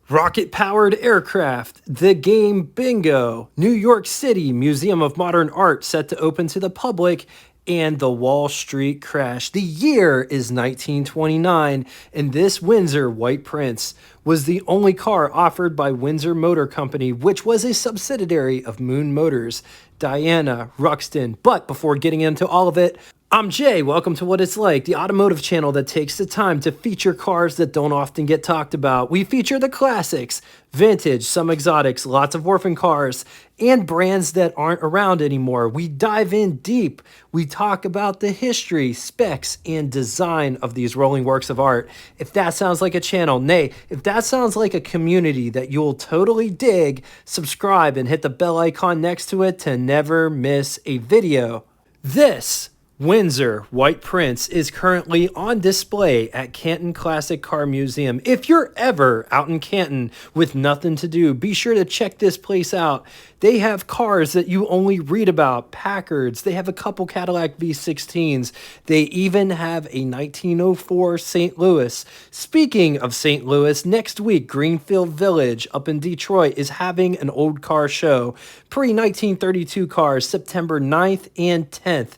Rocket-powered aircraft, the game Bingo, New York City Museum of Modern Art set to open to the public, and the Wall Street crash. The year is 1929, and this Windsor White Prince was the only car offered by Windsor Motor Company, which was a subsidiary of Moon Motors, Diana, Ruxton. But before getting into all of it, I'm Jay. Welcome to What It's Like, the automotive channel that takes the time to feature cars that don't often get talked about. We feature the classics, vintage, some exotics, lots of orphan cars, and brands that aren't around anymore. We dive in deep. We talk about the history, specs, and design of these rolling works of art. If that sounds like a channel, nay, if that sounds like a community that you'll totally dig, subscribe and hit the bell icon next to it to never miss a video. This Windsor White Prince is currently on display at Canton Classic Car Museum. If you're ever out in Canton with nothing to do, be sure to check this place out. They have cars that you only read about, Packards. They have a couple Cadillac V16s. They even have a 1904 St. Louis. Speaking of St. Louis, next week, Greenfield Village up in Detroit is having an old car show. Pre-1932 cars, September 9th and 10th.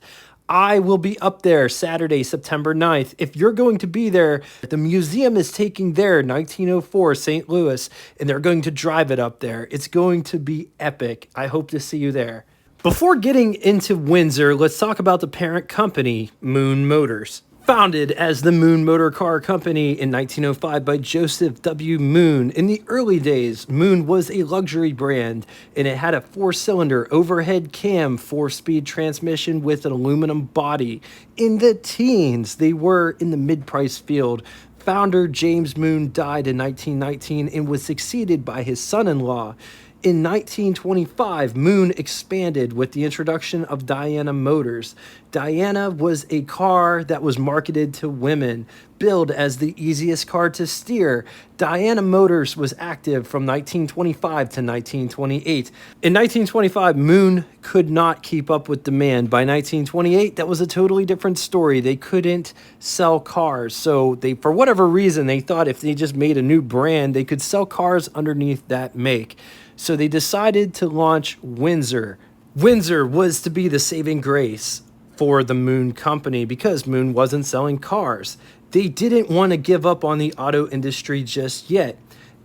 I will be up there Saturday, September 9th. If you're going to be there, the museum is taking their 1904 St. Louis, and they're going to drive it up there. It's going to be epic. I hope to see you there. Before getting into Windsor, let's talk about the parent company, Moon Motors. Founded as the Moon Motor Car Company in 1905 by Joseph W. Moon. In the early days, Moon was a luxury brand, and it had a 4-cylinder overhead cam 4-speed transmission with an aluminum body. In the teens, they were in the mid-price field. Founder James Moon died in 1919 and was succeeded by his son-in-law. In 1925, Moon expanded with the introduction of Diana Motors. Diana was a car that was marketed to women, billed as the easiest car to steer. Diana Motors was active from 1925 to 1928. In 1925, Moon could not keep up with demand. By 1928, that was a totally different story. They couldn't sell cars. So they, for whatever reason, they thought if they just made a new brand, they could sell cars underneath that make. So they decided to launch Windsor. Windsor was to be the saving grace for the Moon Company because Moon wasn't selling cars. They didn't want to give up on the auto industry just yet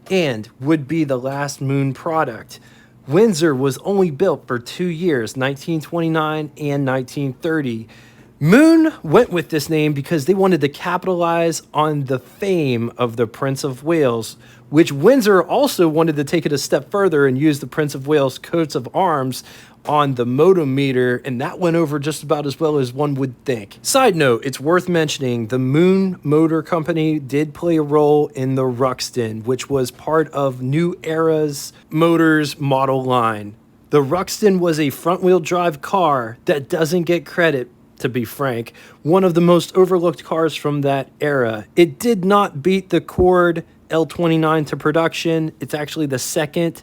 and would be the last Moon product. Windsor was only built for 2 years, 1929 and 1930. Moon went with this name because they wanted to capitalize on the fame of the Prince of Wales, which Windsor also wanted to take it a step further and use the Prince of Wales coats of arms on the motometer, and that went over just about as well as one would think. Side note, it's worth mentioning the Moon Motor Company did play a role in the Ruxton, which was part of New Era's Motors model line. The Ruxton was a front-wheel drive car that doesn't get credit, to be frank, one of the most overlooked cars from that era. It did not beat the Cord L29 to production. It's actually the second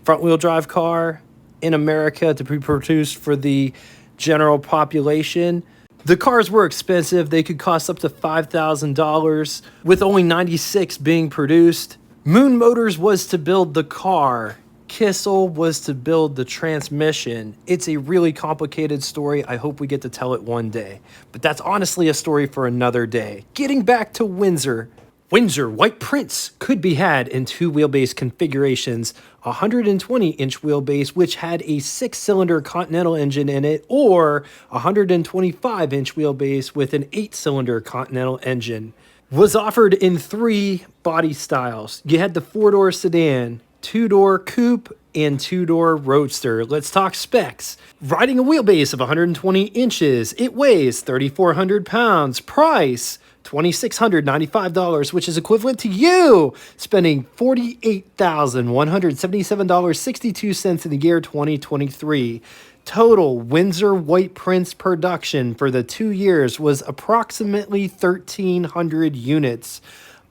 front-wheel drive car in America to be produced for the general population. The cars were expensive. They could cost up to $5,000, with only 96 being produced. Moon Motors was to build the car. Kissel was to build the transmission. It's a really complicated story. I hope we get to tell it one day. But that's honestly a story for another day. Getting back to Windsor. Windsor White Prince could be had in 2 wheelbase configurations, a 120-inch wheelbase which had a 6-cylinder Continental engine in it, or a 125-inch wheelbase with an 8-cylinder Continental engine. Was offered in 3 body styles. You had the 4-door sedan, 2-door coupe, and 2-door roadster. Let's talk specs. Riding a wheelbase of 120 inches, it weighs 3,400 pounds. Price, $2,695, which is equivalent to you spending $48,177.62 in the year 2023. Total Windsor White Prince production for the 2 years was approximately 1,300 units,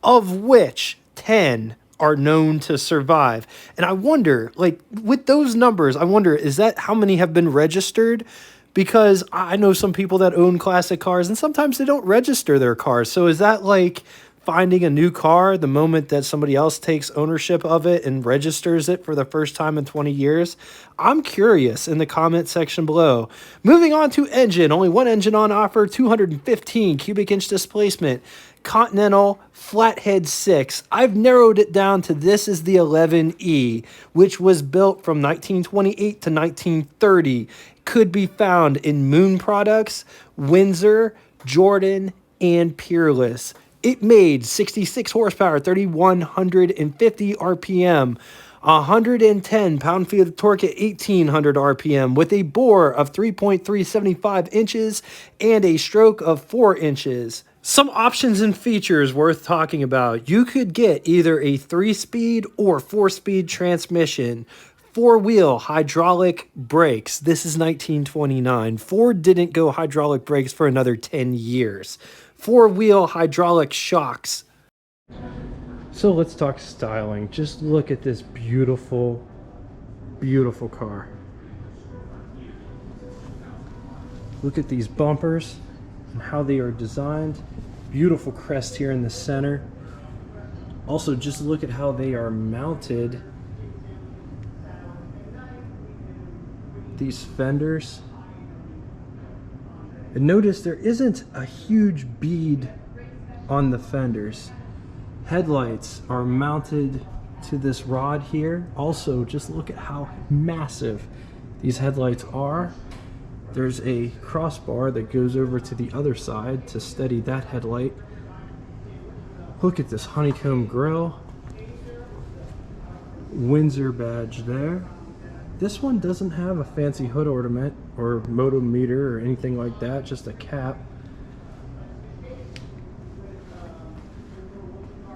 of which 10 are known to survive. And I wonder, like, with those numbers, I wonder, is that how many have been registered? Because I know some people that own classic cars and sometimes they don't register their cars. So is that like finding a new car the moment that somebody else takes ownership of it and registers it for the first time in 20 years? I'm curious in the comment section below. Moving on to engine, only one engine on offer, 215 cubic inch displacement, Continental Flathead 6. I've narrowed it down to this is the 11E, which was built from 1928 to 1930. Could be found in Moon Products, Windsor, Jordan, and Peerless. It made 66 horsepower, 3,150 RPM, 110 pound-feet of torque at 1,800 RPM with a bore of 3.375 inches and a stroke of 4 inches. Some options and features worth talking about. You could get either a 3-speed or 4-speed transmission. 4-wheel hydraulic brakes. This is 1929. Ford didn't go hydraulic brakes for another 10 years. 4-wheel hydraulic shocks. So let's talk styling. Just look at this beautiful, beautiful car. Look at these bumpers and how they are designed. Beautiful crest here in the center. Also, just look at how they are mounted. These fenders. And notice there isn't a huge bead on the fenders. Headlights are mounted to this rod here. Also, just look at how massive these headlights are. There's a crossbar that goes over to the other side to steady that headlight. Look at this honeycomb grille. Windsor badge there. This one doesn't have a fancy hood ornament or motometer or anything like that, just a cap.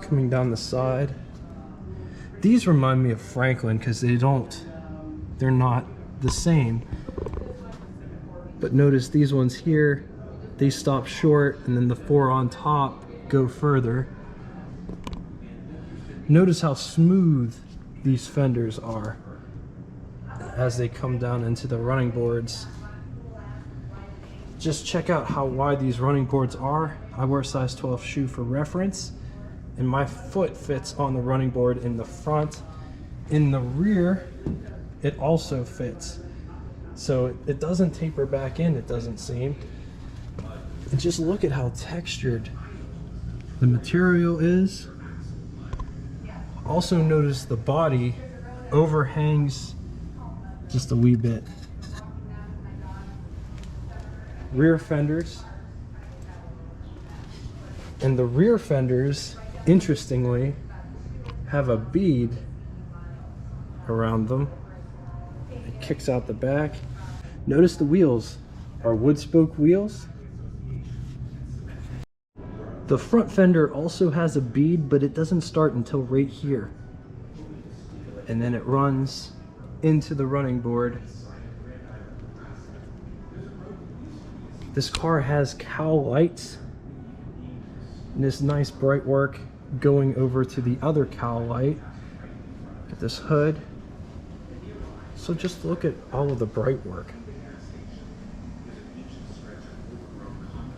Coming down the side. These remind me of Franklin because they're not the same. But notice these ones here, they stop short and then the 4 on top go further. Notice how smooth these fenders are as they come down into the running boards. Just check out how wide these running boards are. I wear a size 12 shoe for reference, and my foot fits on the running board in the front. In the rear, it also fits. So it doesn't taper back in, it doesn't seem. And just look at how textured the material is. Also notice the body overhangs just a wee bit. Rear fenders. And the rear fenders, interestingly, have a bead around them. It kicks out the back. Notice the wheels are wood spoke wheels. The front fender also has a bead, but it doesn't start until right here. And then it runs into the running board. This car has cowl lights and this nice bright work going over to the other cowl light. Look at this hood. So just look at all of the bright work.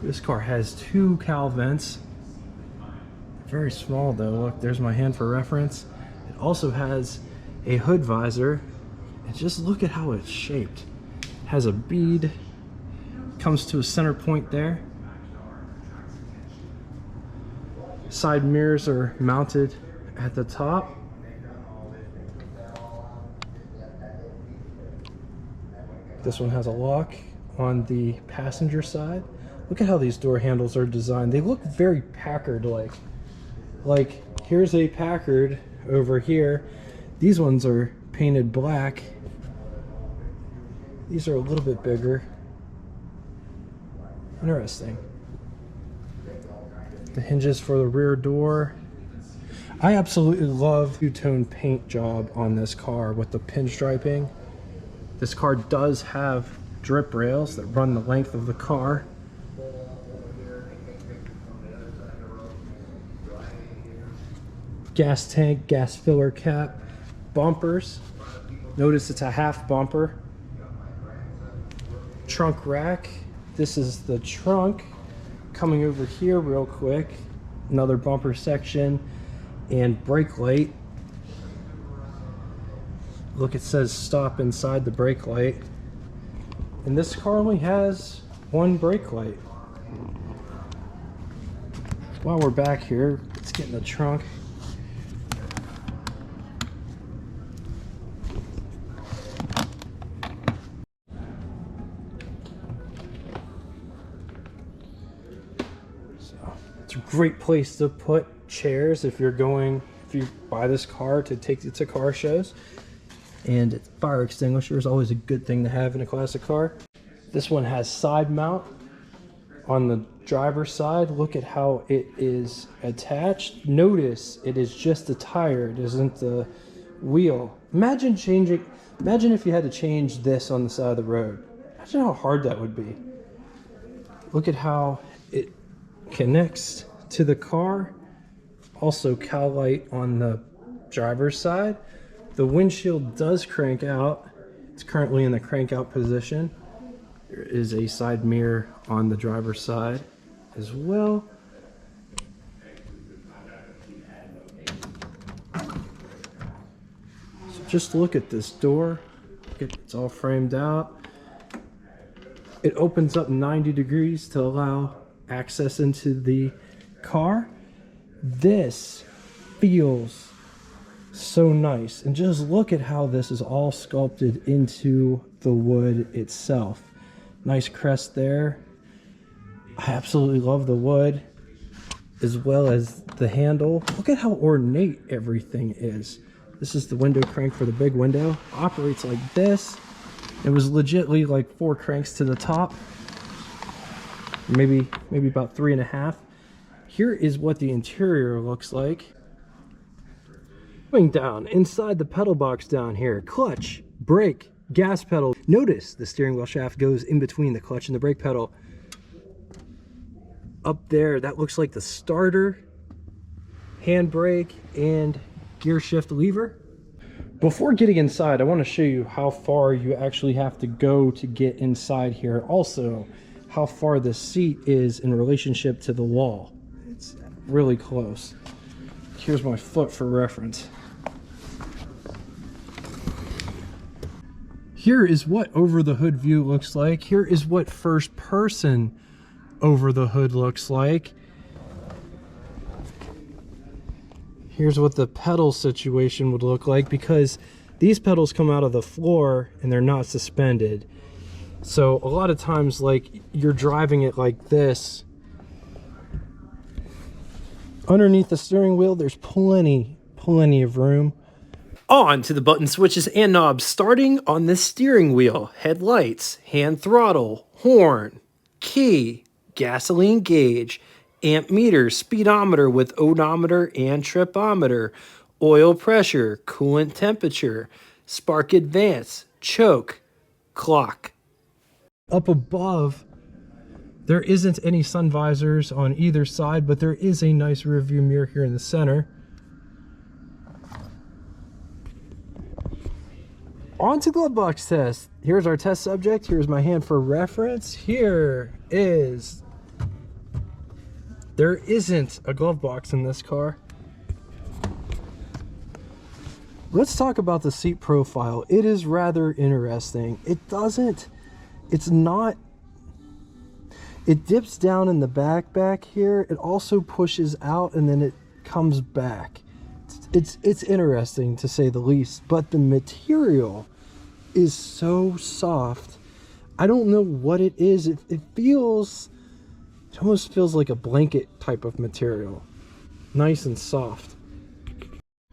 This car has 2 cowl vents. Very small though. Look, there's my hand for reference. It also has a hood visor. And just look at how it's shaped. It has a bead. Comes to a center point there. Side mirrors are mounted at the top. This one has a lock on the passenger side. Look at how these door handles are designed. They look very Packard-like. Like, here's a Packard over here. These ones are painted black. These are a little bit bigger. Interesting. The hinges for the rear door. I absolutely love the two-tone paint job on this car with the pinstriping. This car does have drip rails that run the length of the car. Gas tank, gas filler cap, bumpers. Notice it's a half bumper. Trunk rack. This is the trunk. Coming over here real quick. another bumper section and brake light. Look, it says stop inside the brake light. And this car only has one brake light. While we're back here, let's get in the trunk. So it's a great place to put chairs if you buy this car to take it to car shows. And fire extinguisher is always a good thing to have in a classic car. This one has side mount on the driver's side. Look at how it is attached. Notice it is just the tire, it isn't the wheel. Imagine if you had to change this on the side of the road. Imagine how hard that would be. Look at how it connects to the car. Also cowl light on the driver's side. The windshield does crank out. It's currently in the crank out position. There is a side mirror on the driver's side as well. So just look at this door. It's all framed out. It opens up 90 degrees to allow access into the car. This feels so nice, and just look at how this is all sculpted into the wood itself. Nice crest there. I absolutely love the wood as well as the handle. Look at how ornate everything is. This is the window crank for the big window. Operates like this. It was legitly like 4 cranks to the top, maybe about 3.5. Here is what the interior looks like. Going down inside the pedal box down here, clutch, brake, gas pedal. Notice the steering wheel shaft goes in between the clutch and the brake pedal. Up there, that looks like the starter, handbrake, and gear shift lever. Before getting inside, I want to show you how far you actually have to go to get inside here. Also, how far the seat is in relationship to the wall. It's really close. Here's my foot for reference. Here is what over the hood view looks like. Here is what first person over the hood looks like. Here's what the pedal situation would look like, because these pedals come out of the floor and they're not suspended. So a lot of times, like, you're driving it like this. Underneath the steering wheel, there's plenty of room. On to the button switches and knobs, starting on the steering wheel. Headlights, hand throttle, horn, key, gasoline gauge, amp meter, speedometer with odometer and tripometer, oil pressure, coolant temperature, spark advance, choke, clock. Up above, there isn't any sun visors on either side, but there is a nice rear view mirror here in the center. On to glove box test. Here's our test subject. Here's my hand for reference. There isn't a glove box in this car. Let's talk about the seat profile. It is rather interesting. It dips down in the back here. It also pushes out and then it comes back. It's interesting, to say the least, but the material is so soft. I don't know what it is. It almost feels like a blanket type of material. Nice and soft.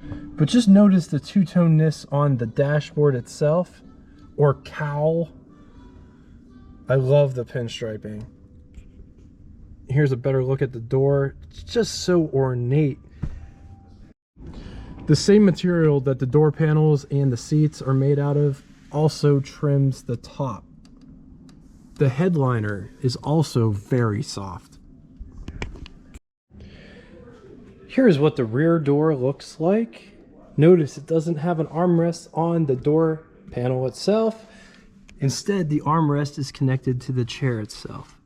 But just notice the two-toneness on the dashboard itself, or cowl. I love the pinstriping. Here's a better look at the door. It's just so ornate. The same material that the door panels and the seats are made out of also trims the top. The headliner is also very soft. Here's what the rear door looks like. Notice it doesn't have an armrest on the door panel itself. Instead, the armrest is connected to the chair itself.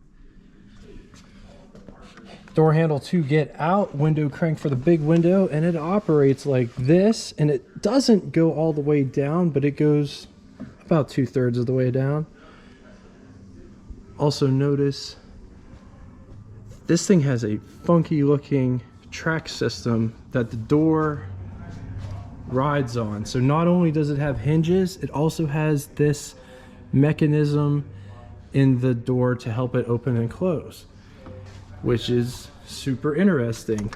Door handle to get out, window crank for the big window, and it operates like this, and it doesn't go all the way down, but it goes about 2/3 of the way down. Also notice this thing has a funky looking track system that the door rides on. So not only does it have hinges, it also has this mechanism in the door to help it open and close, which is super interesting.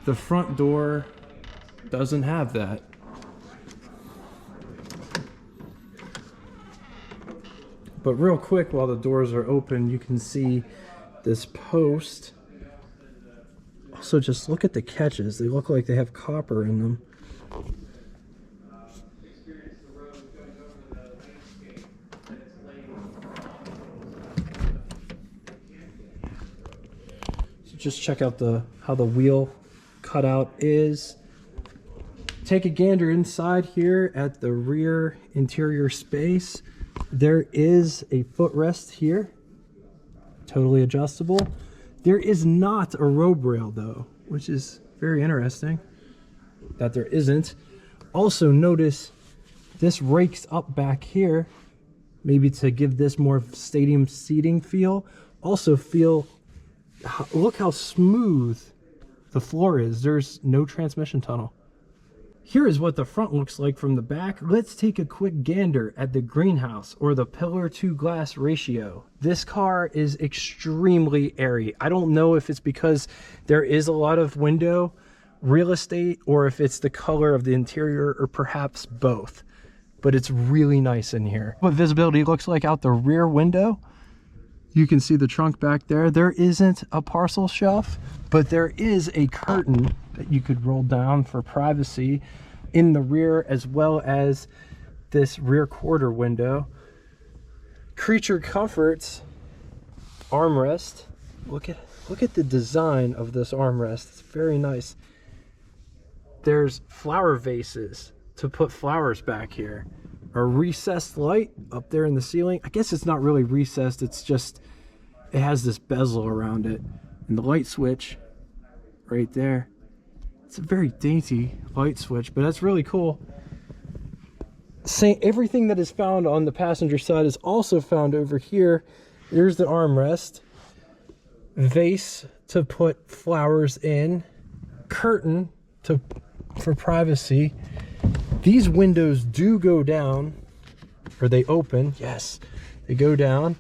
The front door doesn't have that. But real quick, while the doors are open, you can see this post. Also, just look at the catches. They look like they have copper in them. So just check out how the wheel cutout is. Take a gander inside here at the rear interior space. There is a footrest here, totally adjustable. There is not a robe rail though, which is very interesting that there isn't. Also notice this rakes up back here, maybe to give this more stadium seating feel. Also look how smooth the floor is. There's no transmission tunnel. Here is what the front looks like from the back. Let's take a quick gander at the greenhouse, or the pillar to glass ratio. This car is extremely airy. I don't know if it's because there is a lot of window real estate, or if it's the color of the interior, or perhaps both. But it's really nice in here. What visibility looks like out the rear window. You can see the trunk back there. There isn't a parcel shelf, but there is a curtain that you could roll down for privacy in the rear, as well as this rear quarter window. Creature comforts armrest. Look at the design of this armrest. It's very nice. There's flower vases to put flowers back here. A recessed light up there in the ceiling. I guess it's not really recessed, it's just, it has this bezel around it. And the light switch right there. It's a very dainty light switch, but that's really cool. Everything that is found on the passenger side is also found over here. There's the armrest, vase to put flowers in, curtain for privacy. These windows do go down, or they open. Yes, they go down.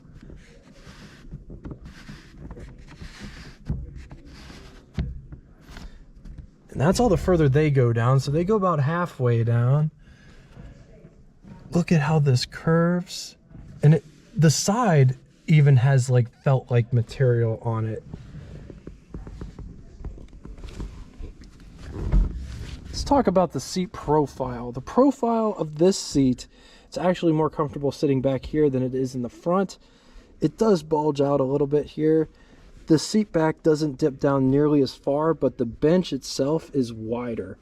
And that's all the further they go down, so they go about halfway down. Look at how this curves. And the side even has like felt-like material on it. Let's talk about the seat profile. The profile of this seat, it's actually more comfortable sitting back here than it is in the front. It does bulge out a little bit here. The seat back doesn't dip down nearly as far, but the bench itself is wider.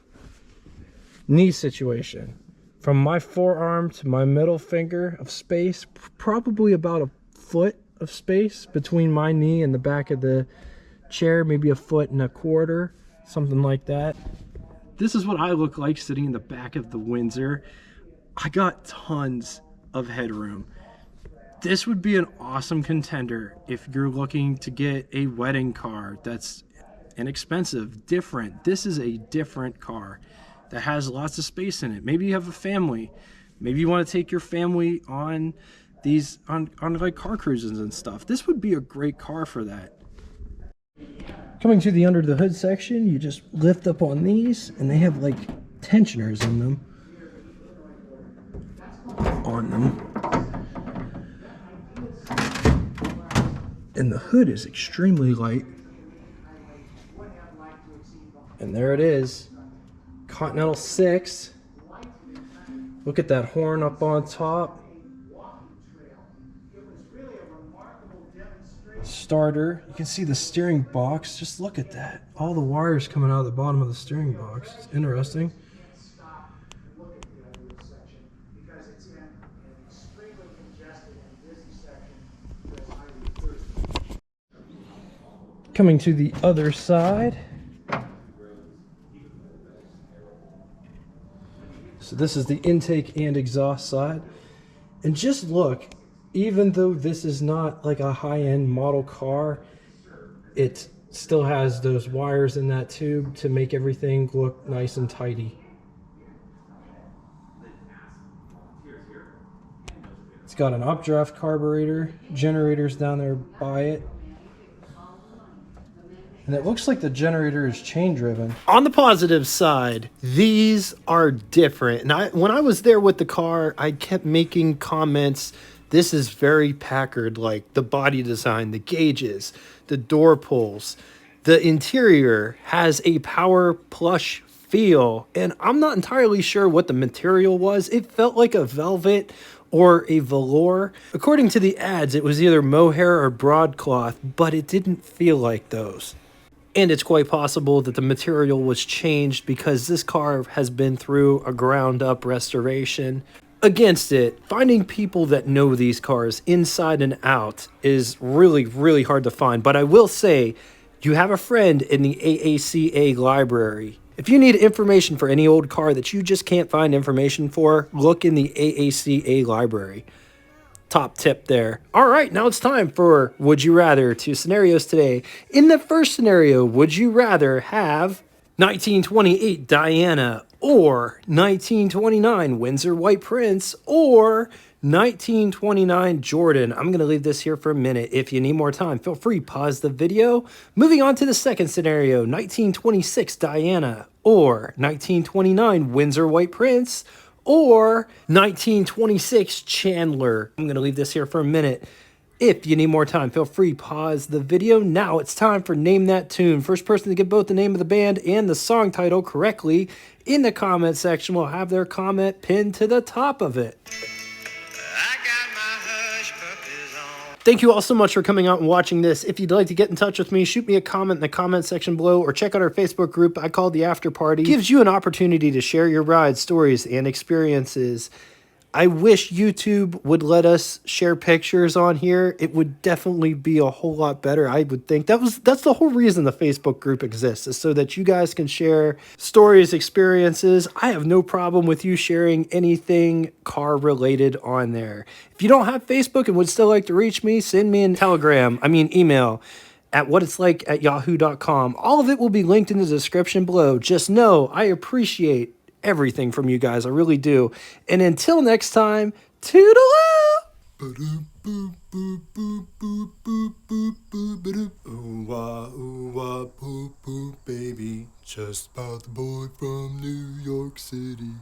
Knee situation. From my forearm to my middle finger of space, probably about a foot of space between my knee and the back of the chair, maybe a foot and a quarter, something like that. This is what I look like sitting in the back of the Windsor. I got tons of headroom. This would be an awesome contender if you're looking to get a wedding car that's inexpensive, different. This is a different car that has lots of space in it. Maybe you have a family. Maybe you want to take your family on these on like car cruises and stuff. This would be a great car for that. Coming to the under the hood section, you just lift up on these, and they have like tensioners in them. And the hood is extremely light. And there it is. Continental 6. Look at that horn up on top. Starter. You can see the steering box. Just look at that. All the wires coming out of the bottom of the steering box. It's interesting. Coming to the other side. So this is the intake and exhaust side. And just look, even though this is not like a high-end model car, it still has those wires in that tube to make everything look nice and tidy. It's got an updraft carburetor, generators down there by it. And it looks like the generator is chain driven. On the positive side, these are different. And when I was there with the car, I kept making comments. This is very Packard, like the body design, the gauges, the door pulls. The interior has a power plush feel, and I'm not entirely sure what the material was. It felt like a velvet or a velour. According to the ads, it was either mohair or broadcloth, but it didn't feel like those. And it's quite possible that the material was changed because this car has been through a ground up restoration. Against it, finding people that know these cars inside and out is really, really hard to find. But I will say, you have a friend in the AACA library. If you need information for any old car that you just can't find information for, look in the AACA library. Top tip there. All right, now it's time for Would You Rather. 2 scenarios today. In the first scenario, would you rather have 1928 Diana or 1929 Windsor White Prince or 1929 Jordan? I'm going to leave this here for a minute. If you need more time, feel free, pause the video. Moving on to the second scenario, 1926 Diana or 1929 Windsor White Prince or 1926 Chandler. I'm going to leave this here for a minute. If you need more time, feel free, pause the video. Now it's time for Name That Tune. First person to get both the name of the band and the song title correctly in the comment section will have their comment pinned to the top of it. Thank you all so much for coming out and watching this. If you'd like to get in touch with me, shoot me a comment in the comment section below or check out our Facebook group I call The After Party. It gives you an opportunity to share your rides, stories, and experiences. I wish YouTube would let us share pictures on here. It would definitely be a whole lot better, I would think. That's the whole reason the Facebook group exists, is so that you guys can share stories, experiences. I have no problem with you sharing anything car related on there. If you don't have Facebook and would still like to reach me, send me an email at whatitslike@yahoo.com. All of it will be linked in the description below. Just know I appreciate everything from you guys. I really do. And until next time, toodaloo! Ooh wah, boop boop, baby. Just about the boy from New York City.